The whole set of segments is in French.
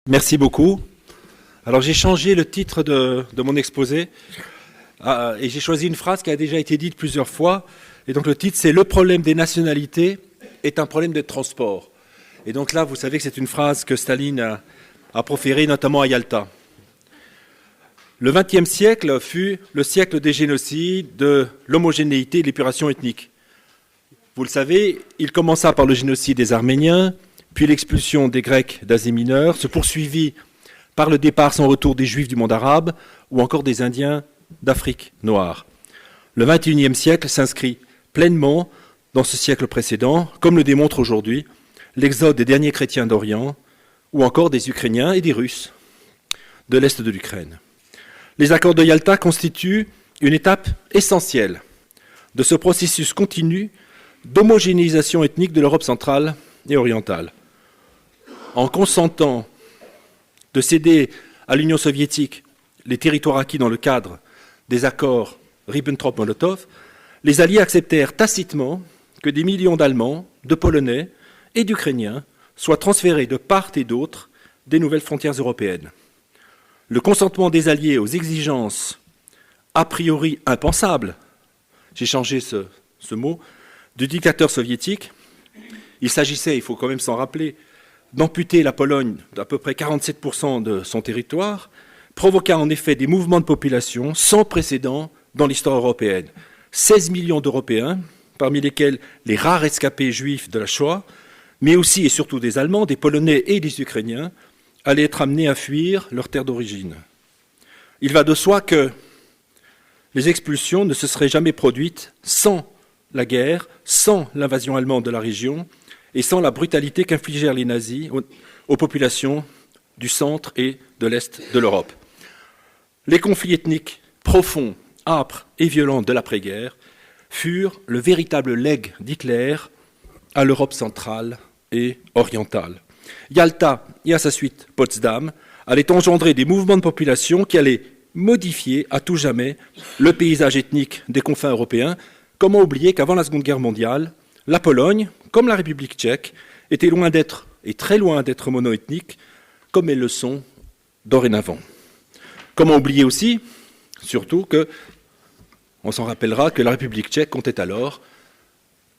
Merci beaucoup. Alors j'ai changé le titre de mon exposé et j'ai choisi une phrase qui a déjà été dite plusieurs fois. Et donc le titre c'est « Le problème des nationalités est un problème de transport ». Et donc là vous savez que c'est une phrase que Staline a proférée notamment à Yalta. Le XXe siècle fut le siècle des génocides, de l'homogénéité et de l'épuration ethnique. Vous le savez, il commença par le génocide des Arméniens, puis l'expulsion des Grecs d'Asie mineure, se poursuivit par le départ sans retour des Juifs du monde arabe ou encore des Indiens d'Afrique noire. Le XXIe siècle s'inscrit pleinement dans ce siècle précédent, comme le démontre aujourd'hui l'exode des derniers chrétiens d'Orient ou encore des Ukrainiens et des Russes de l'Est de l'Ukraine. Les accords de Yalta constituent une étape essentielle de ce processus continu d'homogénéisation ethnique de l'Europe centrale et orientale. En consentant de céder à l'Union soviétique les territoires acquis dans le cadre des accords Ribbentrop-Molotov, les Alliés acceptèrent tacitement que des millions d'Allemands, de Polonais et d'Ukrainiens soient transférés de part et d'autre des nouvelles frontières européennes. Le consentement des Alliés aux exigences a priori impensables, j'ai changé ce mot, du dictateur soviétique. Il s'agissait, il faut quand même s'en rappeler, d'amputer la Pologne d'à peu près 47% de son territoire, provoqua en effet des mouvements de population sans précédent dans l'histoire européenne. 16 millions d'Européens, parmi lesquels les rares escapés juifs de la Shoah, mais aussi et surtout des Allemands, des Polonais et des Ukrainiens, allaient être amenés à fuir leur terre d'origine. Il va de soi que les expulsions ne se seraient jamais produites sans la guerre, sans l'invasion allemande de la région, et sans la brutalité qu'infligèrent les nazis aux populations du centre et de l'est de l'Europe. Les conflits ethniques profonds, âpres et violents de l'après-guerre furent le véritable legs d'Hitler à l'Europe centrale et orientale. Yalta et à sa suite Potsdam allaient engendrer des mouvements de population qui allaient modifier à tout jamais le paysage ethnique des confins européens. Comment oublier qu'avant la Seconde Guerre mondiale, la Pologne, comme la République tchèque, était loin d'être, et très loin d'être monoethnique, comme elles le sont dorénavant. Comment oublier aussi, surtout, on s'en rappellera que la République tchèque comptait alors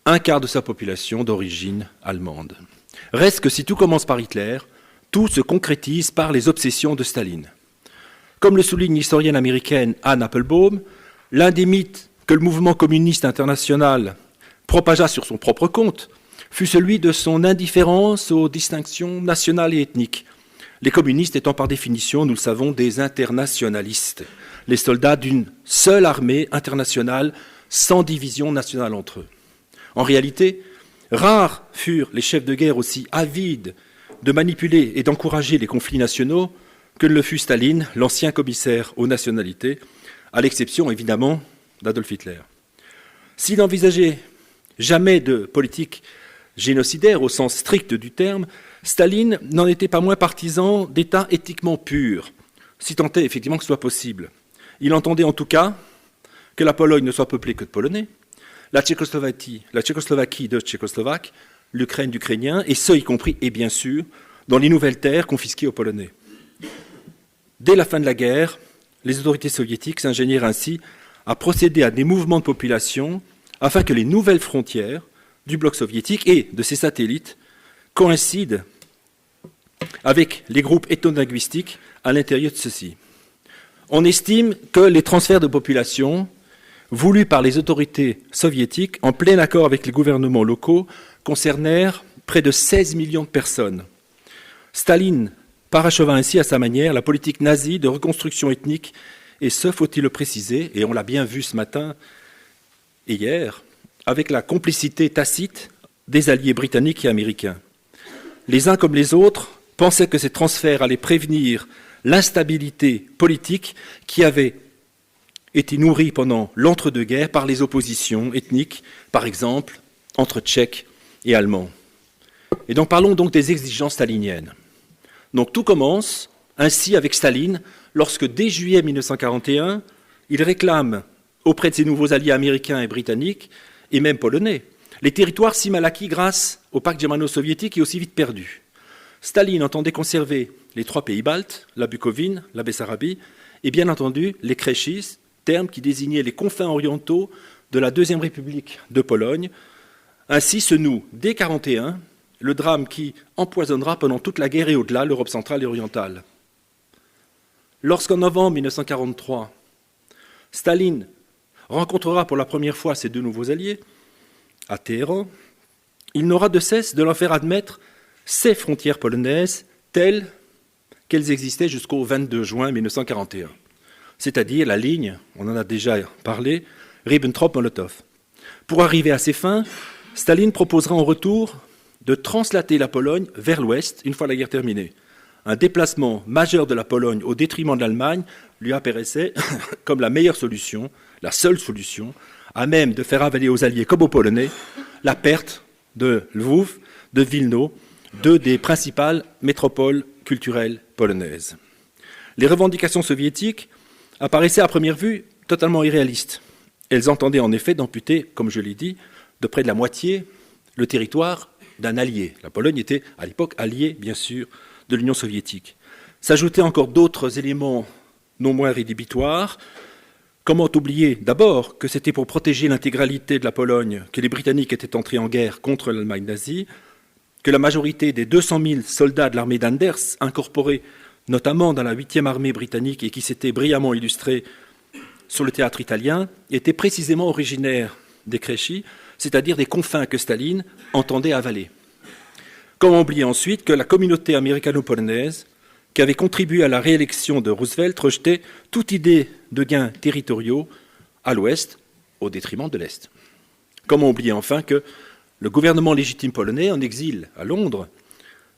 un quart de sa population d'origine allemande. Reste que si tout commence par Hitler, tout se concrétise par les obsessions de Staline. Comme le souligne l'historienne américaine Anne Applebaum, l'un des mythes que le mouvement communiste international propagea sur son propre compte fut celui de son indifférence aux distinctions nationales et ethniques. Les communistes étant par définition, nous le savons, des internationalistes, les soldats d'une seule armée internationale sans division nationale entre eux. En réalité, rares furent les chefs de guerre aussi avides de manipuler et d'encourager les conflits nationaux que ne le fut Staline, l'ancien commissaire aux nationalités, à l'exception évidemment d'Adolf Hitler. S'il n'envisageait jamais de politique génocidaire au sens strict du terme, Staline n'en était pas moins partisan d'États éthiquement purs, si tant est effectivement que ce soit possible. Il entendait en tout cas que la Pologne ne soit peuplée que de Polonais, la Tchécoslovaquie de Tchécoslovaques, l'Ukraine d'Ukrainiens, et ce y compris, et bien sûr, dans les nouvelles terres confisquées aux Polonais. Dès la fin de la guerre, les autorités soviétiques s'ingénièrent ainsi à procéder à des mouvements de population afin que les nouvelles frontières du bloc soviétique et de ses satellites coïncident avec les groupes ethno-linguistiques à l'intérieur de ceux-ci. On estime que les transferts de population voulus par les autorités soviétiques, en plein accord avec les gouvernements locaux, concernèrent près de 16 millions de personnes. Staline paracheva ainsi à sa manière la politique nazie de reconstruction ethnique, et ce, faut-il le préciser, et on l'a bien vu ce matin et hier, avec la complicité tacite des alliés britanniques et américains. Les uns comme les autres pensaient que ces transferts allaient prévenir l'instabilité politique qui avait été nourrie pendant l'entre-deux-guerres par les oppositions ethniques, par exemple, entre Tchèques et Allemands. Et donc parlons donc des exigences staliniennes. Donc tout commence ainsi avec Staline, lorsque dès juillet 1941, il réclame auprès de ses nouveaux alliés américains et britanniques, et même polonais, les territoires si mal acquis grâce au pacte germano-soviétique et aussi vite perdus. Staline entendait conserver les 3 pays baltes, la Bucovine, la Bessarabie, et bien entendu les Kréchis, terme qui désignait les confins orientaux de la Deuxième République de Pologne. Ainsi se noue, dès 1941, le drame qui empoisonnera pendant toute la guerre et au-delà l'Europe centrale et orientale. Lorsqu'en novembre 1943, Staline rencontrera pour la première fois ses 2 nouveaux alliés à Téhéran, il n'aura de cesse de leur faire admettre ces frontières polonaises telles qu'elles existaient jusqu'au 22 juin 1941, c'est-à-dire la ligne, on en a déjà parlé, Ribbentrop-Molotov. Pour arriver à ces fins, Staline proposera en retour de translater la Pologne vers l'ouest une fois la guerre terminée. Un déplacement majeur de la Pologne au détriment de l'Allemagne lui apparaissait comme la meilleure solution, la seule solution, à même de faire avaler aux Alliés comme aux Polonais la perte de Lwów, de Wilno, 2 des principales métropoles culturelles polonaises. Les revendications soviétiques apparaissaient à première vue totalement irréalistes. Elles entendaient en effet d'amputer, comme je l'ai dit, de près de la moitié le territoire d'un allié. La Pologne était à l'époque alliée, bien sûr, de l'Union soviétique. S'ajoutaient encore d'autres éléments non moins rédhibitoires. Comment oublier d'abord que c'était pour protéger l'intégralité de la Pologne que les Britanniques étaient entrés en guerre contre l'Allemagne nazie, que la majorité des 200 000 soldats de l'armée d'Anders, incorporés notamment dans la 8e armée britannique et qui s'étaient brillamment illustrés sur le théâtre italien, étaient précisément originaires des Kréchis, c'est-à-dire des confins que Staline entendait avaler. Comment oublier ensuite que la communauté américano-polonaise, qui avait contribué à la réélection de Roosevelt, rejetait toute idée de gains territoriaux à l'ouest au détriment de l'est. Comment oublier enfin que le gouvernement légitime polonais, en exil à Londres,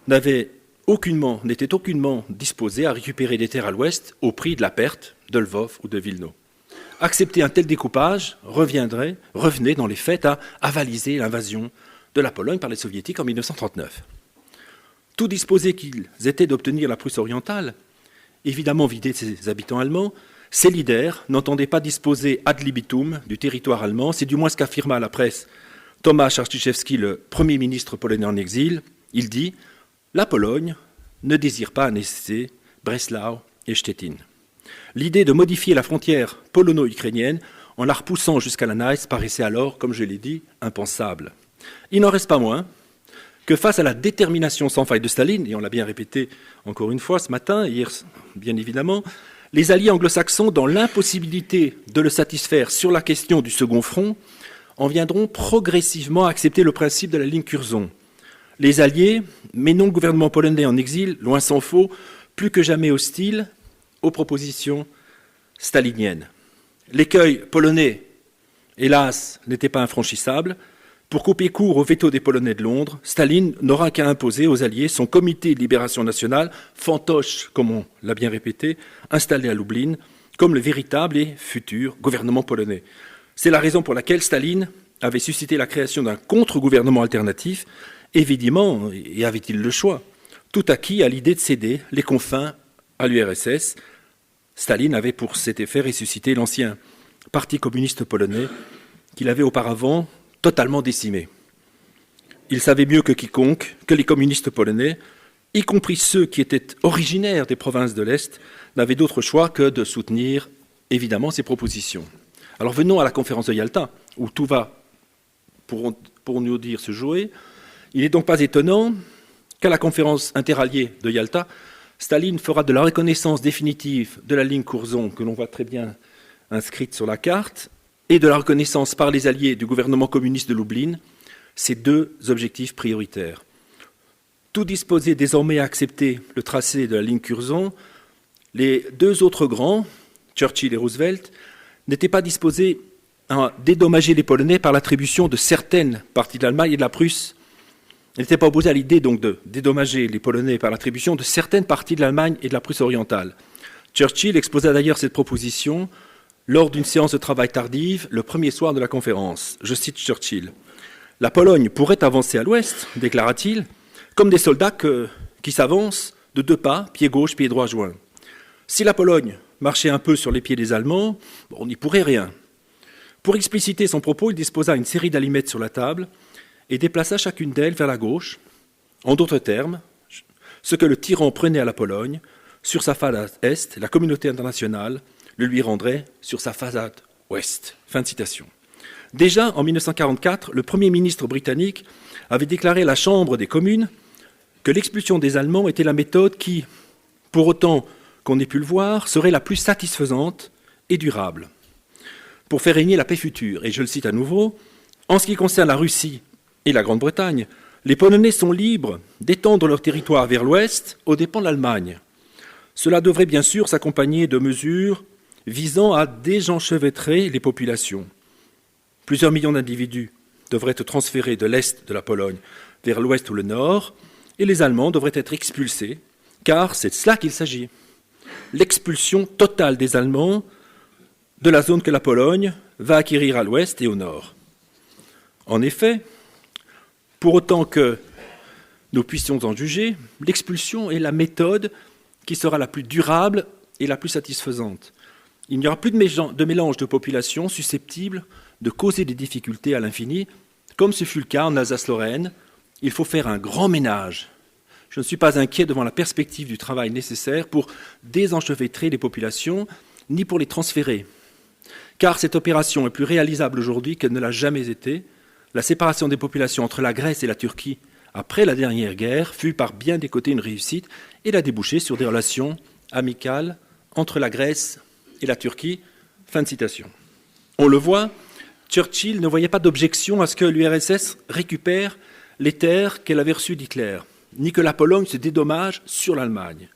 n'était aucunement disposé à récupérer des terres à l'ouest au prix de la perte de Lwów ou de Wilno. Accepter un tel découpage revenait dans les faits à avaliser l'invasion de la Pologne par les Soviétiques en 1939. Tout disposé qu'ils étaient d'obtenir la Prusse orientale, évidemment vidée de ses habitants allemands, ces leaders n'entendaient pas disposer ad libitum du territoire allemand, c'est du moins ce qu'affirma à la presse Tomasz Arciszewski, le Premier ministre polonais en exil. Il dit « La Pologne ne désire pas annexer Breslau et Stettin ». L'idée de modifier la frontière polono-ukrainienne en la repoussant jusqu'à la Neisse paraissait alors, comme je l'ai dit, impensable. Il n'en reste pas moins que face à la détermination sans faille de Staline, et on l'a bien répété encore une fois ce matin, hier bien évidemment, les alliés anglo-saxons, dans l'impossibilité de le satisfaire sur la question du second front, en viendront progressivement à accepter le principe de la ligne Curzon. Les alliés, mais non le gouvernement polonais en exil, loin s'en faut, plus que jamais hostile aux propositions staliniennes. L'écueil polonais, hélas, n'était pas infranchissable. Pour couper court au veto des Polonais de Londres, Staline n'aura qu'à imposer aux Alliés son comité de libération nationale, fantoche, comme on l'a bien répété, installé à Lublin, comme le véritable et futur gouvernement polonais. C'est la raison pour laquelle Staline avait suscité la création d'un contre-gouvernement alternatif, évidemment, et avait-il le choix, tout acquis à l'idée de céder les confins à l'URSS. Staline avait pour cet effet ressuscité l'ancien parti communiste polonais qu'il avait auparavant totalement décimé. Il savait mieux que quiconque que les communistes polonais, y compris ceux qui étaient originaires des provinces de l'Est, n'avaient d'autre choix que de soutenir évidemment ces propositions. Alors venons à la conférence de Yalta, où tout va, pour nous dire, se jouer. Il n'est donc pas étonnant qu'à la conférence interalliée de Yalta, Staline fera de la reconnaissance définitive de la ligne Curzon, que l'on voit très bien inscrite sur la carte, et de la reconnaissance par les alliés du gouvernement communiste de Lublin, ces 2 objectifs prioritaires. Tout disposé désormais à accepter le tracé de la ligne Curzon, les 2 autres grands, Churchill et Roosevelt, n'étaient pas disposés à dédommager les Polonais par l'attribution de certaines parties de l'Allemagne et de la Prusse. Ils n'étaient pas opposés à l'idée donc de dédommager les Polonais par l'attribution de certaines parties de l'Allemagne et de la Prusse orientale. Churchill exposa d'ailleurs cette proposition lors d'une séance de travail tardive, le premier soir de la conférence. Je cite Churchill. « La Pologne pourrait avancer à l'ouest, déclara-t-il, comme des soldats qui s'avancent de 2 pas, pied gauche, pied droit joints. Si la Pologne marchait un peu sur les pieds des Allemands, on n'y pourrait rien. » Pour expliciter son propos, il disposa une série d'allumettes sur la table et déplaça chacune d'elles vers la gauche. En d'autres termes, Ce que le tyran prenait à la Pologne, sur sa façade est, la communauté internationale le lui rendrait sur sa façade ouest. » Fin de citation. Déjà, en 1944, le Premier ministre britannique avait déclaré à la Chambre des communes que l'expulsion des Allemands était la méthode qui, pour autant qu'on ait pu le voir, serait la plus satisfaisante et durable pour faire régner la paix future. Et je le cite à nouveau, « En ce qui concerne la Russie et la Grande-Bretagne, les Polonais sont libres d'étendre leur territoire vers l'ouest aux dépens de l'Allemagne. Cela devrait bien sûr s'accompagner de mesures visant à désenchevêtrer les populations. Plusieurs millions d'individus devraient être transférés de l'est de la Pologne vers l'ouest ou le nord, et les Allemands devraient être expulsés, car c'est de cela qu'il s'agit. L'expulsion totale des Allemands de la zone que la Pologne va acquérir à l'ouest et au nord. En effet, pour autant que nous puissions en juger, l'expulsion est la méthode qui sera la plus durable et la plus satisfaisante. Il n'y aura plus de mélange de populations susceptibles de causer des difficultés à l'infini, comme ce fut le cas en Alsace-Lorraine. Il faut faire un grand ménage. Je ne suis pas inquiet devant la perspective du travail nécessaire pour désenchevêtrer les populations, ni pour les transférer. Car cette opération est plus réalisable aujourd'hui qu'elle ne l'a jamais été. La séparation des populations entre la Grèce et la Turquie après la dernière guerre fut par bien des côtés une réussite et elle a débouché sur des relations amicales entre la Grèce et la Turquie. Fin de citation. On le voit, Churchill ne voyait pas d'objection à ce que l'URSS récupère les terres qu'elle avait reçues d'Hitler, ni que la Pologne se dédommage sur l'Allemagne.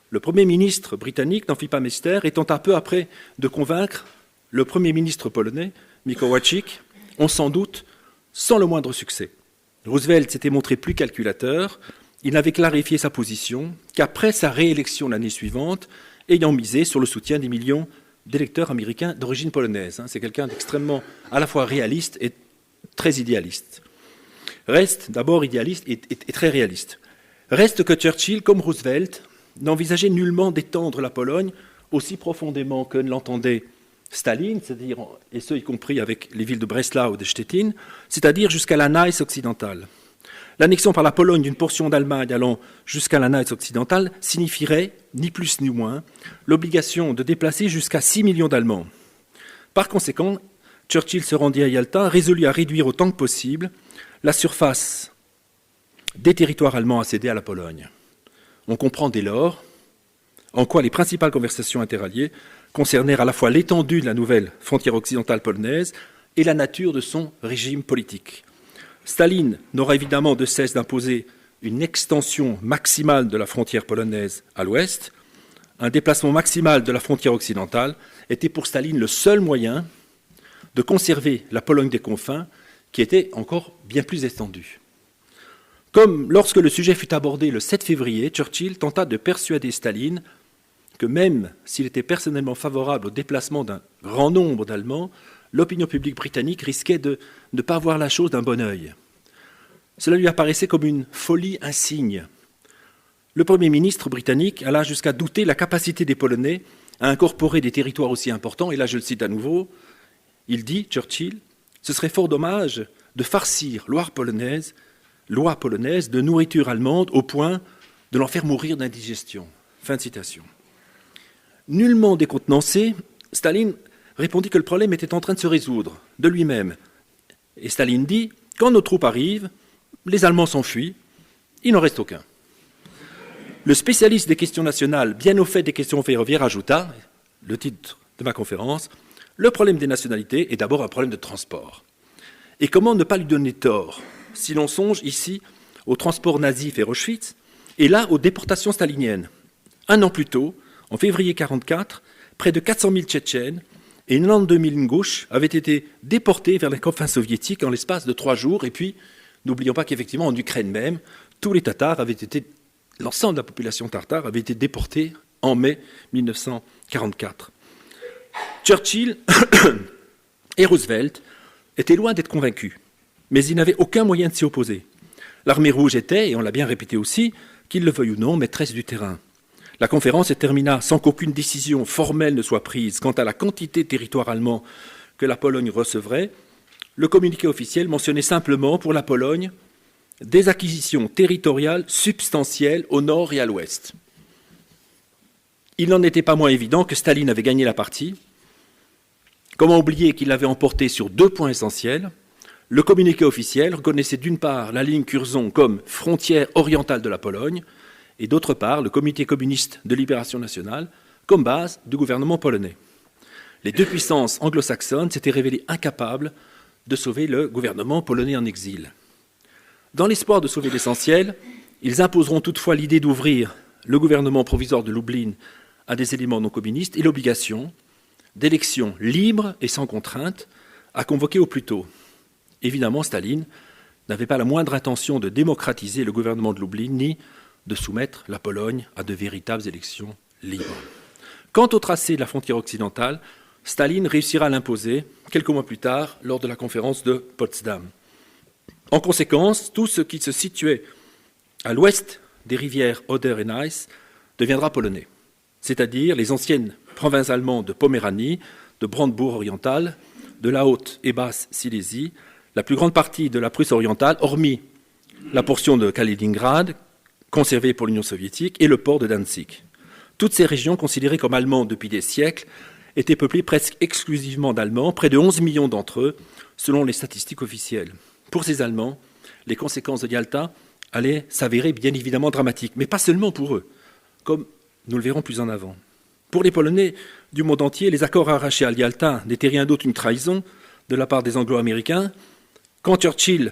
Le Premier ministre britannique n'en fit pas mystère, et tenta peu après de convaincre le Premier ministre polonais, Mikołajczyk, on s'en doute, sans le moindre succès. Roosevelt s'était montré plus calculateur, il n'avait clarifié sa position qu'après sa réélection l'année suivante, ayant misé sur le soutien des millions d'électeurs américains d'origine polonaise. C'est quelqu'un d'extrêmement à la fois réaliste et très idéaliste. Reste d'abord idéaliste et très réaliste. Reste que Churchill, comme Roosevelt, n'envisageait nullement d'étendre la Pologne aussi profondément que ne l'entendait Staline, c'est-à-dire, et ce y compris avec les villes de Breslau ou de Stettin, c'est-à-dire jusqu'à la Neisse occidentale. L'annexion par la Pologne d'une portion d'Allemagne allant jusqu'à la Neisse occidentale signifierait, ni plus ni moins, l'obligation de déplacer jusqu'à 6 millions d'Allemands. Par conséquent, Churchill se rendit à Yalta, résolu à réduire autant que possible la surface des territoires allemands à céder à la Pologne. On comprend dès lors en quoi les principales conversations interalliées concernèrent à la fois l'étendue de la nouvelle frontière occidentale polonaise et la nature de son régime politique. Staline n'aura évidemment de cesse d'imposer une extension maximale de la frontière polonaise à l'ouest. Un déplacement maximal de la frontière occidentale était pour Staline le seul moyen de conserver la Pologne des confins, qui était encore bien plus étendue. Comme lorsque le sujet fut abordé le 7 février, Churchill tenta de persuader Staline que même s'il était personnellement favorable au déplacement d'un grand nombre d'Allemands, l'opinion publique britannique risquait de ne pas voir la chose d'un bon œil. Cela lui apparaissait comme une folie insigne. Le Premier ministre britannique alla jusqu'à douter la capacité des Polonais à incorporer des territoires aussi importants, et là je le cite à nouveau, il dit, Churchill, « Ce serait fort dommage de farcir loi polonaise de nourriture allemande au point de l'en faire mourir d'indigestion. » Fin de citation. Nullement décontenancé, Staline répondit que le problème était en train de se résoudre de lui-même. Et Staline dit, quand nos troupes arrivent, les Allemands s'enfuient, il n'en reste aucun. Le spécialiste des questions nationales, bien au fait des questions ferroviaires, ajouta, le titre de ma conférence, le problème des nationalités est d'abord un problème de transport. Et comment ne pas lui donner tort, si l'on songe ici au transport nazi vers Auschwitz, et là aux déportations staliniennes. Un an plus tôt, en février 1944, près de 400 000 Tchétchènes et 92 000 Ingouches avaient été déportés vers les confins soviétiques en l'espace de 3 jours. Et puis, n'oublions pas qu'effectivement, en Ukraine même, tous les Tatars avaient été, l'ensemble de la population tartare avait été déportée en mai 1944. Churchill et Roosevelt étaient loin d'être convaincus, mais ils n'avaient aucun moyen de s'y opposer. L'armée rouge était, et on l'a bien répété aussi, qu'il le veuille ou non, maîtresse du terrain. La conférence se termina sans qu'aucune décision formelle ne soit prise quant à la quantité de territoire allemand que la Pologne recevrait. Le communiqué officiel mentionnait simplement pour la Pologne des acquisitions territoriales substantielles au nord et à l'ouest. Il n'en était pas moins évident que Staline avait gagné la partie. Comment oublier qu'il l'avait emporté sur 2 points essentiels. Le communiqué officiel reconnaissait d'une part la ligne Curzon comme frontière orientale de la Pologne, et d'autre part le Comité communiste de libération nationale comme base du gouvernement polonais. Les 2 puissances anglo-saxonnes s'étaient révélées incapables de sauver le gouvernement polonais en exil. Dans l'espoir de sauver l'essentiel, ils imposeront toutefois l'idée d'ouvrir le gouvernement provisoire de Lublin à des éléments non communistes et l'obligation d'élections libres et sans contrainte à convoquer au plus tôt. Évidemment, Staline n'avait pas la moindre intention de démocratiser le gouvernement de Lublin ni de soumettre la Pologne à de véritables élections libres. Quant au tracé de la frontière occidentale, Staline réussira à l'imposer quelques mois plus tard lors de la conférence de Potsdam. En conséquence, tout ce qui se situait à l'ouest des rivières Oder et Neisse deviendra polonais, c'est-à-dire les anciennes provinces allemandes de Poméranie, de Brandebourg oriental, de la Haute et Basse Silésie, la plus grande partie de la Prusse orientale, hormis la portion de Kaliningrad, conservée pour l'Union soviétique, et le port de Danzig. Toutes ces régions, considérées comme allemandes depuis des siècles, étaient peuplées presque exclusivement d'Allemands, près de 11 millions d'entre eux, selon les statistiques officielles. Pour ces Allemands, les conséquences de Yalta allaient s'avérer bien évidemment dramatiques, mais pas seulement pour eux, comme nous le verrons plus en avant. Pour les Polonais du monde entier, les accords arrachés à Yalta n'étaient rien d'autre qu'une trahison de la part des Anglo-Américains. Quand Churchill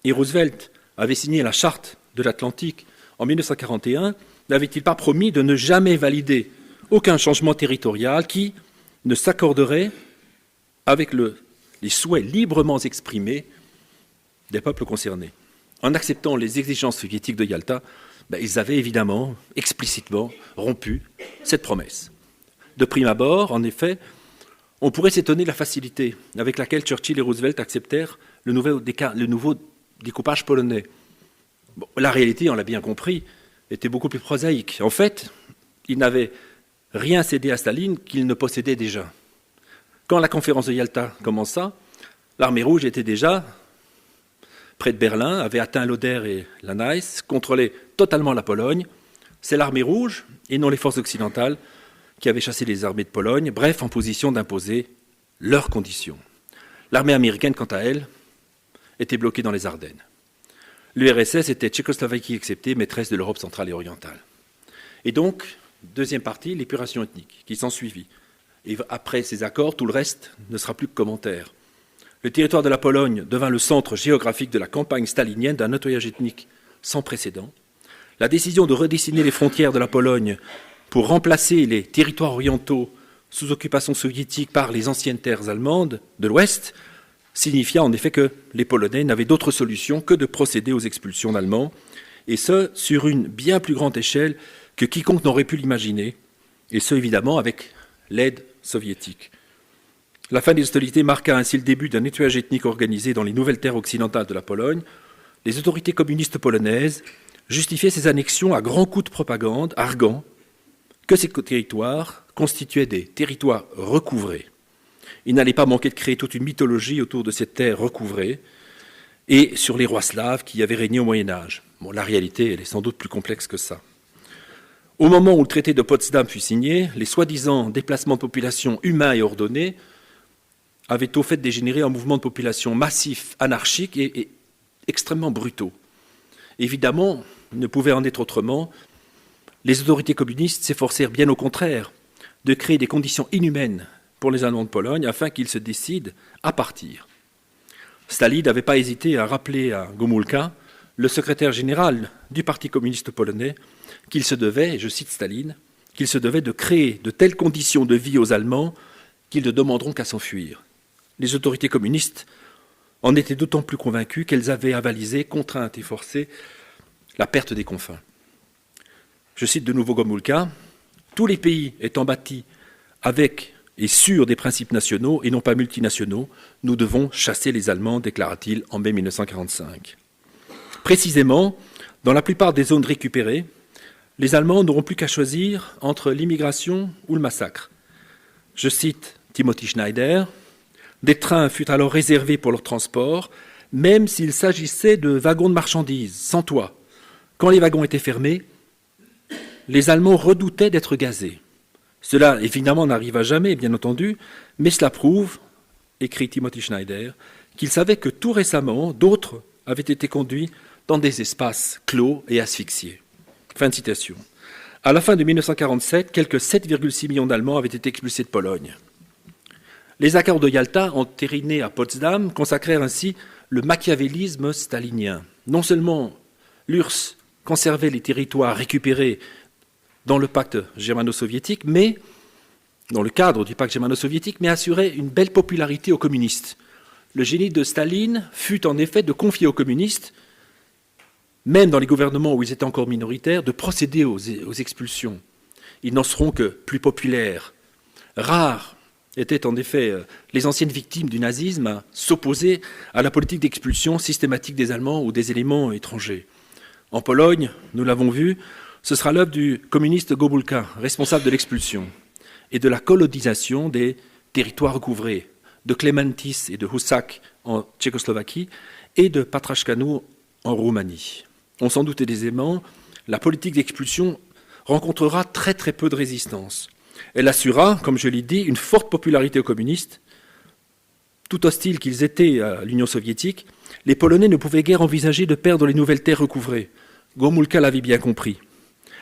et Roosevelt avaient signé la charte de l'Atlantique en 1941, n'avaient-ils pas promis de ne jamais valider aucun changement territorial qui ne s'accorderait avec les souhaits librement exprimés des peuples concernés? En acceptant les exigences soviétiques de Yalta, ils avaient évidemment, explicitement, rompu cette promesse. De prime abord, en effet, on pourrait s'étonner de la facilité avec laquelle Churchill et Roosevelt acceptèrent le nouveau découpage polonais. Bon, la réalité, on l'a bien compris, était beaucoup plus prosaïque. En fait, ils n'avaient rien cédé à Staline qu'il ne possédait déjà. Quand la conférence de Yalta commença, l'armée rouge était déjà près de Berlin, avait atteint l'Oder et la Neisse, contrôlait totalement la Pologne. C'est l'armée rouge, et non les forces occidentales, qui avaient chassé les armées de Pologne, bref, en position d'imposer leurs conditions. L'armée américaine, quant à elle, était bloquée dans les Ardennes. L'URSS était, Tchécoslovaquie exceptée, maîtresse de l'Europe centrale et orientale. Et donc, deuxième partie, l'épuration ethnique, qui s'ensuivit. Et après ces accords, tout le reste ne sera plus que commentaire. Le territoire de la Pologne devint le centre géographique de la campagne stalinienne d'un nettoyage ethnique sans précédent. La décision de redessiner les frontières de la Pologne pour remplacer les territoires orientaux sous occupation soviétique par les anciennes terres allemandes de l'Ouest signifia en effet que les Polonais n'avaient d'autre solution que de procéder aux expulsions d'Allemands, et ce, sur une bien plus grande échelle que quiconque n'aurait pu l'imaginer, et ce, évidemment, avec l'aide soviétique. La fin des hostilités marqua ainsi le début d'un nettoyage ethnique organisé dans les nouvelles terres occidentales de la Pologne. Les autorités communistes polonaises justifiaient ces annexions à grands coups de propagande, arguant que ces territoires constituaient des territoires recouvrés. Il n'allait pas manquer de créer toute une mythologie autour de ces terres recouvrées et sur les rois slaves qui y avaient régné au Moyen-Âge. Bon, la réalité, elle est sans doute plus complexe que ça. Au moment où le traité de Potsdam fut signé, les soi-disant déplacements de population humains et ordonnés avaient au fait dégénéré en mouvement de population massif, anarchique et extrêmement brutaux. Évidemment, il ne pouvait en être autrement. Les autorités communistes s'efforcèrent bien au contraire de créer des conditions inhumaines pour les Allemands de Pologne afin qu'ils se décident à partir. Staline n'avait pas hésité à rappeler à Gomulka, le secrétaire général du Parti communiste polonais, qu'il se devait, et je cite Staline, qu'il se devait de créer de telles conditions de vie aux Allemands qu'ils ne demanderont qu'à s'enfuir. Les autorités communistes en étaient d'autant plus convaincues qu'elles avaient avalisé, contraintes et forcées, la perte des confins. Je cite de nouveau Gomulka, « Tous les pays étant bâtis avec et sur des principes nationaux et non pas multinationaux, nous devons chasser les Allemands, déclara-t-il en mai 1945. » Précisément, dans la plupart des zones récupérées, les Allemands n'auront plus qu'à choisir entre l'immigration ou le massacre. Je cite Timothy Schneider, « Des trains furent alors réservés pour leur transport, même s'il s'agissait de wagons de marchandises, sans toit. Quand les wagons étaient fermés, les Allemands redoutaient d'être gazés. Cela, évidemment, n'arriva jamais, bien entendu, mais cela prouve, écrit Timothy Schneider, qu'il savait que tout récemment, d'autres avaient été conduits dans des espaces clos et asphyxiés. Fin de citation. À la fin de 1947, quelques 7,6 millions d'Allemands avaient été expulsés de Pologne. Les accords de Yalta, entérinés à Potsdam, consacrèrent ainsi le machiavélisme stalinien. Non seulement l'URSS conservait les territoires récupérés dans le pacte germano-soviétique, mais dans le cadre du pacte germano-soviétique, mais assurait une belle popularité aux communistes. Le génie de Staline fut en effet de confier aux communistes, même dans les gouvernements où ils étaient encore minoritaires, de procéder aux expulsions. Ils n'en seront que plus populaires. Rares étaient en effet les anciennes victimes du nazisme à s'opposer à la politique d'expulsion systématique des Allemands ou des éléments étrangers. En Pologne, nous l'avons vu, ce sera l'œuvre du communiste Gomulka, responsable de l'expulsion et de la colonisation des territoires recouvrés, de Klementis et de Husak en Tchécoslovaquie et de Patrașcanu en Roumanie. On s'en doutait aisément, la politique d'expulsion rencontrera très très peu de résistance. Elle assura, comme je l'ai dit, une forte popularité aux communistes. Tout hostiles qu'ils étaient à l'Union soviétique, les Polonais ne pouvaient guère envisager de perdre les nouvelles terres recouvrées. Gomulka l'avait bien compris.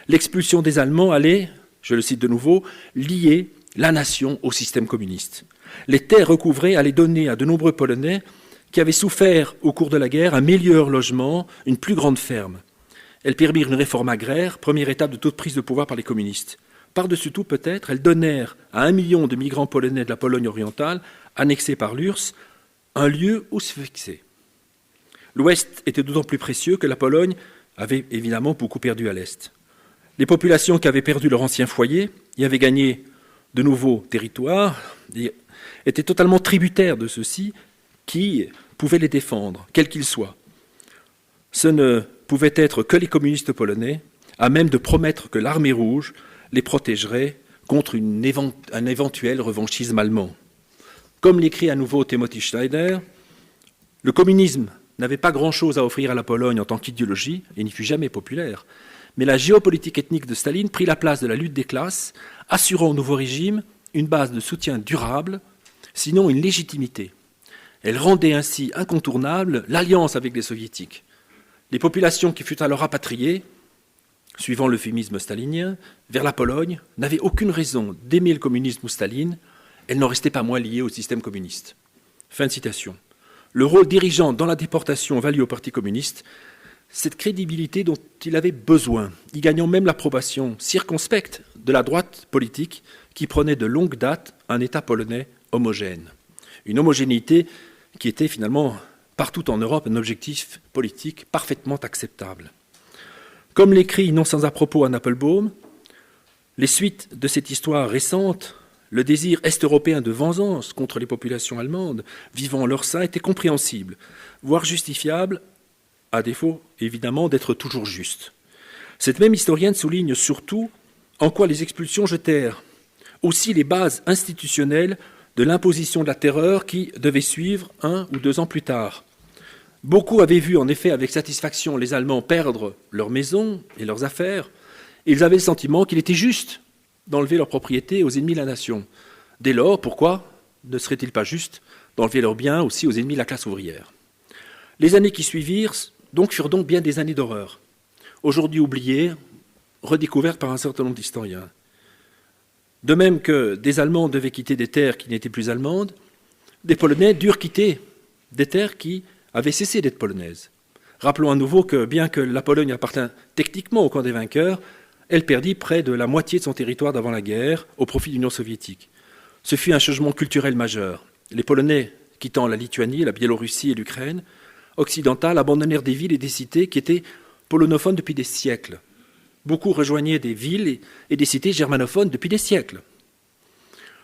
L'expulsion des Allemands allait, je le cite de nouveau, lier la nation au système communiste. Les terres recouvrées allaient donner à de nombreux Polonais qui avaient souffert au cours de la guerre un meilleur logement, une plus grande ferme. Elles permirent une réforme agraire, première étape de toute prise de pouvoir par les communistes. Par-dessus tout, peut-être, elles donnèrent à 1 million de migrants polonais de la Pologne orientale, annexés par l'URSS, un lieu où se fixer. L'Ouest était d'autant plus précieux que la Pologne avait évidemment beaucoup perdu à l'Est. Les populations qui avaient perdu leur ancien foyer y avaient gagné de nouveaux territoires et étaient totalement tributaires de ceux-ci qui pouvaient les défendre, quels qu'ils soient. Ce ne pouvaient être que les communistes polonais, à même de promettre que l'armée rouge les protégerait contre un éventuel revanchisme allemand. Comme l'écrit à nouveau Timothy Schneider, le communisme n'avait pas grand-chose à offrir à la Pologne en tant qu'idéologie, et n'y fut jamais populaire, mais la géopolitique ethnique de Staline prit la place de la lutte des classes, assurant au nouveau régime une base de soutien durable, sinon une légitimité. Elle rendait ainsi incontournable l'alliance avec les soviétiques. Les populations qui furent alors rapatriées, suivant l'euphémisme stalinien, vers la Pologne, n'avaient aucune raison d'aimer le communisme ou Staline, elles n'en restaient pas moins liées au système communiste. Fin de citation. Le rôle dirigeant dans la déportation valut au Parti communiste cette crédibilité dont il avait besoin, y gagnant même l'approbation circonspecte de la droite politique qui prenait de longue date un État polonais homogène. Une homogénéité qui était finalement partout en Europe un objectif politique parfaitement acceptable. Comme l'écrit non sans à-propos Anne Applebaum, les suites de cette histoire récente, le désir est-européen de vengeance contre les populations allemandes vivant en leur sein était compréhensible, voire justifiable, à défaut évidemment d'être toujours juste. Cette même historienne souligne surtout en quoi les expulsions jetèrent aussi les bases institutionnelles de l'imposition de la terreur qui devait suivre 1 ou 2 ans plus tard. Beaucoup avaient vu en effet avec satisfaction les Allemands perdre leurs maisons et leurs affaires, et ils avaient le sentiment qu'il était juste d'enlever leurs propriétés aux ennemis de la nation. Dès lors, pourquoi ne serait-il pas juste d'enlever leurs biens aussi aux ennemis de la classe ouvrière? Les années qui suivirent furent donc bien des années d'horreur, aujourd'hui oubliées, redécouvertes par un certain nombre d'historiens. De même que des Allemands devaient quitter des terres qui n'étaient plus allemandes, des Polonais durent quitter des terres qui avaient cessé d'être polonaises. Rappelons à nouveau que bien que la Pologne appartint techniquement au camp des vainqueurs, elle perdit près de la moitié de son territoire d'avant la guerre au profit de l'Union soviétique. Ce fut un changement culturel majeur. Les Polonais, quittant la Lituanie, la Biélorussie et l'Ukraine occidentale, abandonnèrent des villes et des cités qui étaient polonophones depuis des siècles. Beaucoup rejoignaient des villes et des cités germanophones depuis des siècles.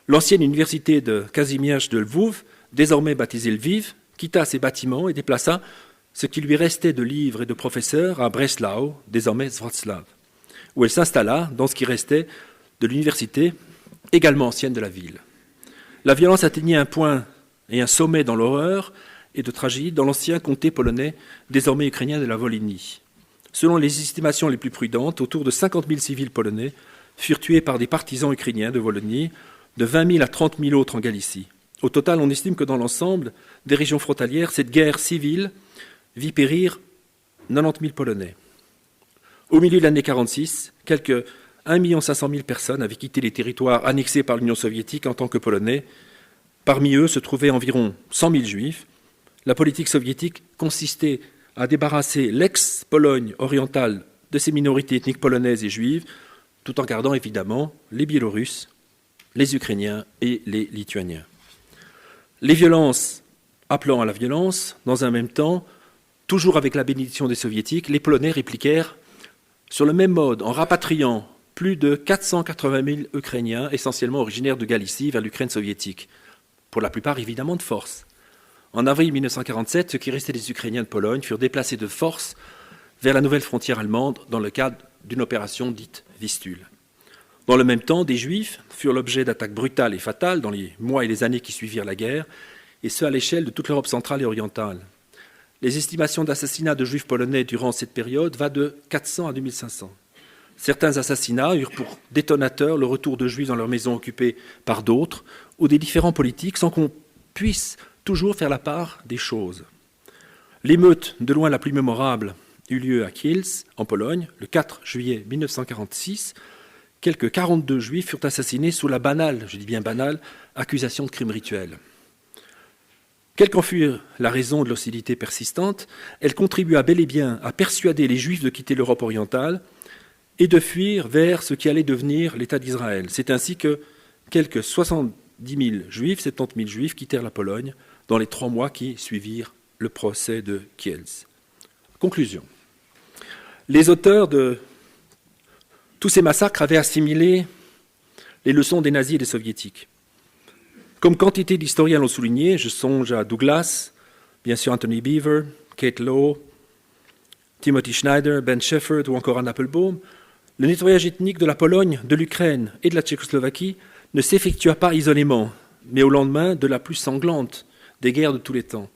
L'ancienne université de Kazimierz de Lwów, désormais baptisée Lviv, quitta ses bâtiments et déplaça ce qui lui restait de livres et de professeurs à Breslau, désormais Wrocław, où elle s'installa dans ce qui restait de l'université, également ancienne de la ville. La violence atteignait un point et un sommet dans l'horreur et de tragédies dans l'ancien comté polonais, désormais ukrainien de la Volhynie. Selon les estimations les plus prudentes, autour de 50 000 civils polonais furent tués par des partisans ukrainiens de Volhynie, de 20 000 à 30 000 autres en Galicie. Au total, on estime que dans l'ensemble des régions frontalières, cette guerre civile vit périr 90 000 Polonais. Au milieu de l'année 1946, quelques 1 500 000 personnes avaient quitté les territoires annexés par l'Union soviétique en tant que Polonais. Parmi eux se trouvaient environ 100 000 Juifs. La politique soviétique consistait à débarrasser l'ex-Pologne orientale de ses minorités ethniques polonaises et juives, tout en gardant évidemment les Biélorusses, les Ukrainiens et les Lituaniens. Les violences appelant à la violence, dans un même temps, toujours avec la bénédiction des Soviétiques, les Polonais répliquèrent sur le même mode en rapatriant plus de 480 000 Ukrainiens, essentiellement originaires de Galicie, vers l'Ukraine soviétique, pour la plupart évidemment de force. En avril 1947, ceux qui restaient des Ukrainiens de Pologne furent déplacés de force vers la nouvelle frontière allemande dans le cadre d'une opération dite Vistule. Dans le même temps, des Juifs furent l'objet d'attaques brutales et fatales dans les mois et les années qui suivirent la guerre, et ce à l'échelle de toute l'Europe centrale et orientale. Les estimations d'assassinats de Juifs polonais durant cette période vont de 400 à 2500. Certains assassinats eurent pour détonateur le retour de Juifs dans leurs maisons occupées par d'autres, ou des différents politiques, sans qu'on puisse toujours faire la part des choses. L'émeute, de loin la plus mémorable, eut lieu à Kielce, en Pologne, le 4 juillet 1946. Quelques 42 Juifs furent assassinés sous la banale, je dis bien banale, accusation de crime rituel. Quelle qu'en fût la raison de l'hostilité persistante, elle contribua bel et bien à persuader les Juifs de quitter l'Europe orientale et de fuir vers ce qui allait devenir l'État d'Israël. C'est ainsi que quelques 70 000 Juifs, 70 000 Juifs quittèrent la Pologne dans les 3 mois qui suivirent le procès de Kielce. Conclusion. Les auteurs de tous ces massacres avaient assimilé les leçons des nazis et des soviétiques. Comme quantité d'historiens l'ont souligné, je songe à Douglas, bien sûr Anthony Beaver, Kate Lowe, Timothy Schneider, Ben Shepherd ou encore Anne Applebaum, le nettoyage ethnique de la Pologne, de l'Ukraine et de la Tchécoslovaquie ne s'effectua pas isolément, mais au lendemain de la plus sanglante des guerres de tous les temps.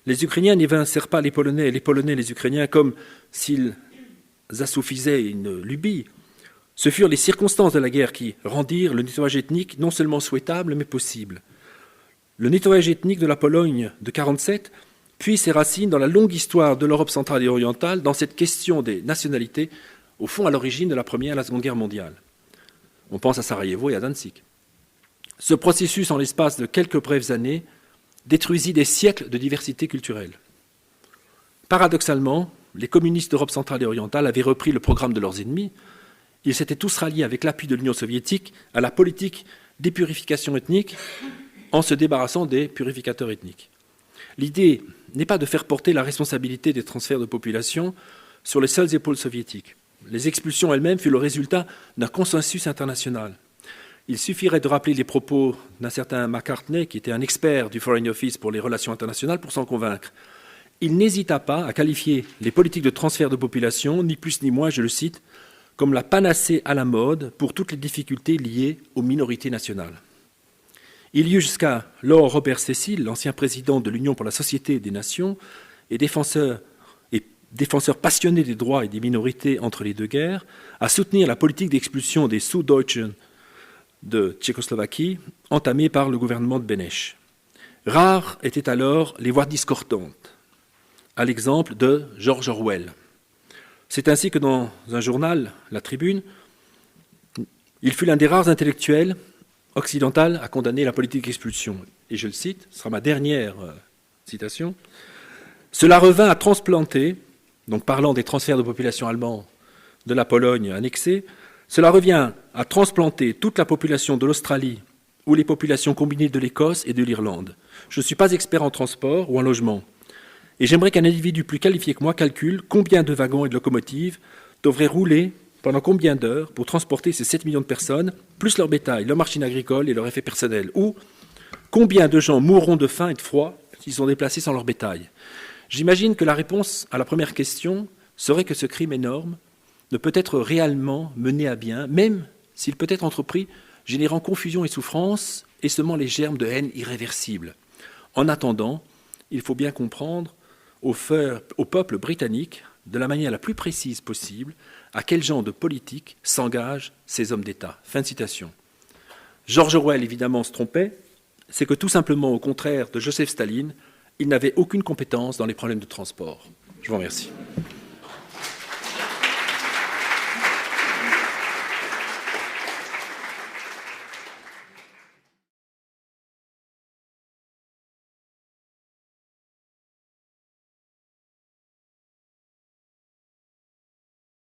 Les Ukrainiens n'évincèrent pas les Polonais les Ukrainiens comme s'ils assouffisaient une lubie. Ce furent les circonstances de la guerre qui rendirent le nettoyage ethnique non seulement souhaitable, mais possible. Le nettoyage ethnique de la Pologne de 1947 puise ses racines dans la longue histoire de l'Europe centrale et orientale, dans cette question des nationalités, au fond à l'origine de la Première et la Seconde Guerre mondiale. On pense à Sarajevo et à Danzig. Ce processus, en l'espace de quelques brèves années, détruisit des siècles de diversité culturelle. Paradoxalement, les communistes d'Europe centrale et orientale avaient repris le programme de leurs ennemis. Ils s'étaient tous ralliés avec l'appui de l'Union soviétique à la politique dépurification ethnique en se débarrassant des purificateurs ethniques. L'idée n'est pas de faire porter la responsabilité des transferts de population sur les seules épaules soviétiques. Les expulsions elles-mêmes furent le résultat d'un consensus international. Il suffirait de rappeler les propos d'un certain McCartney, qui était un expert du Foreign Office pour les relations internationales, pour s'en convaincre. Il n'hésita pas à qualifier les politiques de transfert de population, ni plus ni moins, je le cite, comme la panacée à la mode pour toutes les difficultés liées aux minorités nationales. Il y eut jusqu'à Lord Robert Cecil, l'ancien président de l'Union pour la Société des Nations et défenseur passionné des droits et des minorités entre les deux guerres, à soutenir la politique d'expulsion des Süddeutschen de Tchécoslovaquie, entamée par le gouvernement de Beneš. Rares étaient alors les voix discordantes, à l'exemple de George Orwell. C'est ainsi que dans un journal, La Tribune, il fut l'un des rares intellectuels occidentaux à condamner la politique d'expulsion. Et je le cite, ce sera ma dernière citation. « Cela revint à transplanter, donc parlant des transferts de population allemands de la Pologne annexée, cela revient à transplanter toute la population de l'Australie ou les populations combinées de l'Écosse et de l'Irlande. Je ne suis pas expert en transport ou en logement. Et j'aimerais qu'un individu plus qualifié que moi calcule combien de wagons et de locomotives devraient rouler pendant combien d'heures pour transporter ces 7 millions de personnes, plus leur bétail, leurs machines agricoles et leurs effets personnels. Ou combien de gens mourront de faim et de froid s'ils sont déplacés sans leur bétail. J'imagine que la réponse à la première question serait que ce crime énorme ne peut être réellement mené à bien, même s'il peut être entrepris générant confusion et souffrance et semant les germes de haine irréversible. En attendant, il faut bien comprendre au peuple britannique, de la manière la plus précise possible, à quel genre de politique s'engagent ces hommes d'État. Fin de citation. George Orwell, évidemment, se trompait. C'est que tout simplement, au contraire de Joseph Staline, il n'avait aucune compétence dans les problèmes de transport. Je vous remercie.